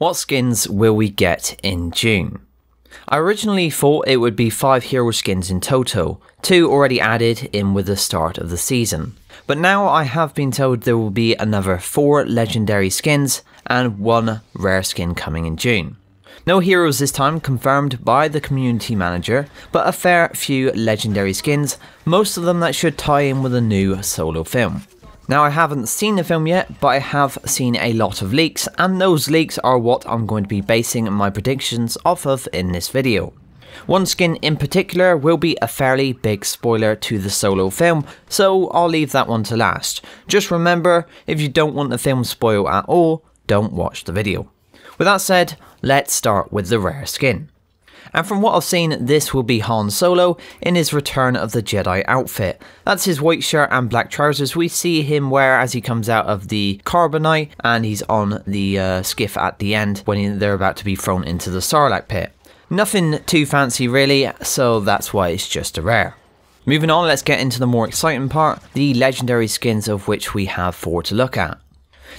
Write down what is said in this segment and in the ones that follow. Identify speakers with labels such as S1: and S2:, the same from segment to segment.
S1: What skins will we get in June? I originally thought it would be 5 hero skins in total, 2 already added in with the start of the season. But now I have been told there will be another 4 legendary skins and 1 rare skin coming in June. No heroes this time confirmed by the community manager, but a fair few legendary skins, most of them that should tie in with a new solo film. Now I haven't seen the film yet, but I have seen a lot of leaks, and those leaks are what I'm going to be basing my predictions off of in this video. One skin in particular will be a fairly big spoiler to the solo film, so I'll leave that one to last. Just remember, if you don't want the film spoiled at all, don't watch the video. With that said, let's start with the rare skin. And from what I've seen, this will be Han Solo in his Return of the Jedi outfit. That's his white shirt and black trousers we see him wear as he comes out of the carbonite, and he's on the skiff at the end when they're about to be thrown into the Sarlacc pit. Nothing too fancy really, so that's why it's just a rare. Moving on, let's get into the more exciting part, the legendary skins, of which we have 4 to look at.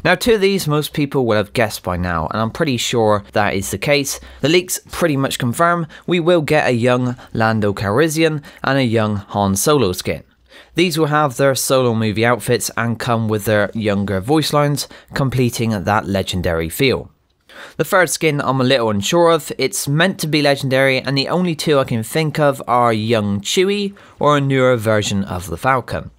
S1: Now 2 of these most people will have guessed by now, and I'm pretty sure that is the case. The leaks pretty much confirm we will get a young Lando Calrissian and a young Han Solo skin. These will have their solo movie outfits and come with their younger voice lines, completing that legendary feel. The third skin I'm a little unsure of. It's meant to be legendary, and the only 2 I can think of are young Chewie or a newer version of the Falcon.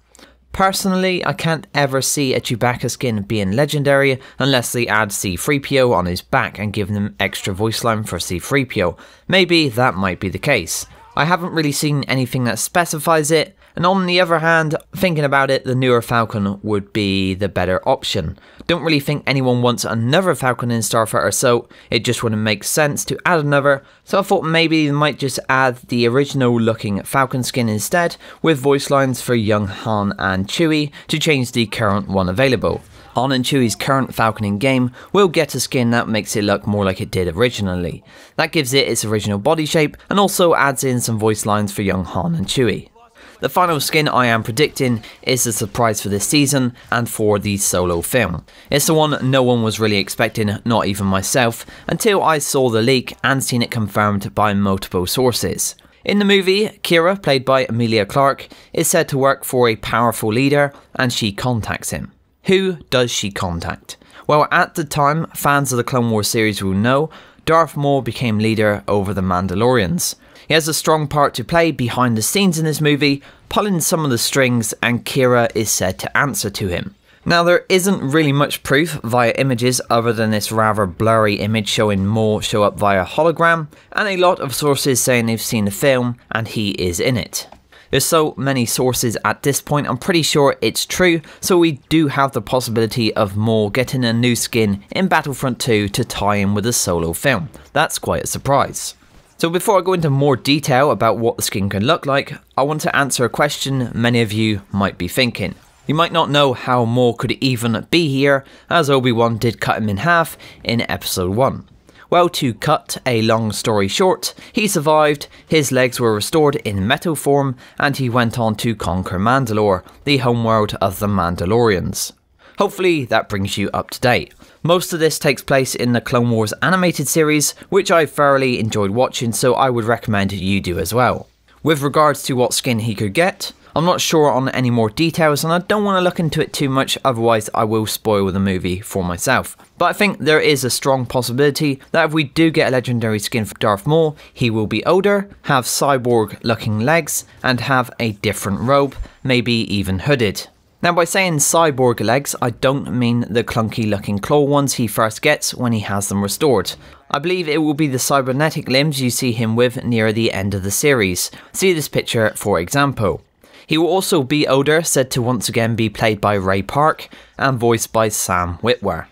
S1: Personally, I can't ever see a Chewbacca skin being legendary unless they add C-3PO on his back and give them extra voice line for C-3PO. Maybe that might be the case. I haven't really seen anything that specifies it, and on the other hand, thinking about it, the newer Falcon would be the better option. Don't really think anyone wants another Falcon in Starfighter, so it just wouldn't make sense to add another, so I thought maybe they might just add the original looking Falcon skin instead, with voice lines for young Han and Chewie to change the current one available. Han and Chewie's current Falcon in game will get a skin that makes it look more like it did originally. That gives it its original body shape and also adds in some voice lines for young Han and Chewie. The final skin I am predicting is the surprise for this season and for the solo film. It's the one no one was really expecting, not even myself, until I saw the leak and seen it confirmed by multiple sources. In the movie, Kira, played by Emilia Clarke, is said to work for a powerful leader, and she contacts him. Who does she contact? Well, at the time, fans of the Clone Wars series will know, Darth Maul became leader over the Mandalorians. He has a strong part to play behind the scenes in this movie, pulling some of the strings, and Kira is said to answer to him. Now there isn't really much proof via images other than this rather blurry image showing Maul show up via hologram, and a lot of sources saying they've seen the film and he is in it. There's so many sources at this point, I'm pretty sure it's true, so we do have the possibility of Maul getting a new skin in Battlefront 2 to tie in with the solo film. That's quite a surprise. So before I go into more detail about what the skin can look like, I want to answer a question many of you might be thinking. You might not know how Maul could even be here, as Obi-Wan did cut him in half in episode 1. Well, to cut a long story short, he survived, his legs were restored in metal form, and he went on to conquer Mandalore, the homeworld of the Mandalorians. Hopefully that brings you up to date. Most of this takes place in the Clone Wars animated series, which I thoroughly enjoyed watching, so I would recommend you do as well. With regards to what skin he could get, I'm not sure on any more details and I don't want to look into it too much, otherwise I will spoil the movie for myself. But I think there is a strong possibility that if we do get a legendary skin for Darth Maul, he will be older, have cyborg looking legs, and have a different robe, maybe even hooded. Now by saying cyborg legs, I don't mean the clunky looking claw ones he first gets when he has them restored. I believe it will be the cybernetic limbs you see him with near the end of the series. See this picture for example. He will also be older, said to once again be played by Ray Park and voiced by Sam Witwer.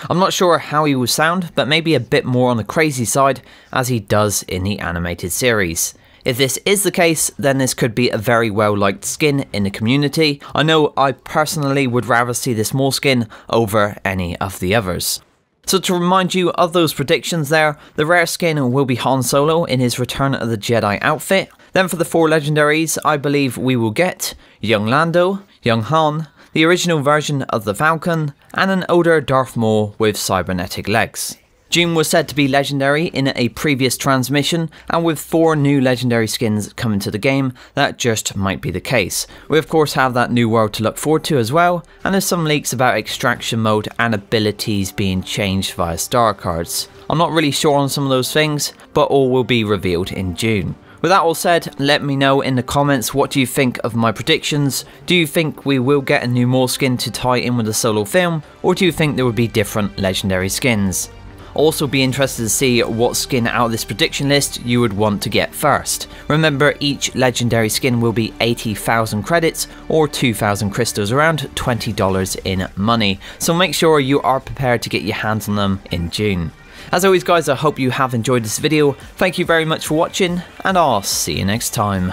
S1: I'm not sure how he will sound, but maybe a bit more on the crazy side as he does in the animated series. If this is the case, then this could be a very well liked skin in the community. I know I personally would rather see this Maul skin over any of the others. So to remind you of those predictions there, the rare skin will be Han Solo in his Return of the Jedi outfit. Then for the 4 legendaries, I believe we will get young Lando, young Han, the original version of the Falcon, and an older Darth Maul with cybernetic legs. June was said to be legendary in a previous transmission, and with 4 new legendary skins coming to the game, that just might be the case. We of course have that new world to look forward to as well, and there's some leaks about extraction mode and abilities being changed via star cards. I'm not really sure on some of those things, but all will be revealed in June. With that all said, let me know in the comments, what do you think of my predictions? Do you think we will get a new Moleskin to tie in with the solo film, or do you think there will be different legendary skins? Also be interested to see what skin out of this prediction list you would want to get first. Remember, each legendary skin will be 80,000 credits or 2,000 crystals, around $20 in money, so make sure you are prepared to get your hands on them in June. As always guys, I hope you have enjoyed this video. Thank you very much for watching, and I'll see you next time.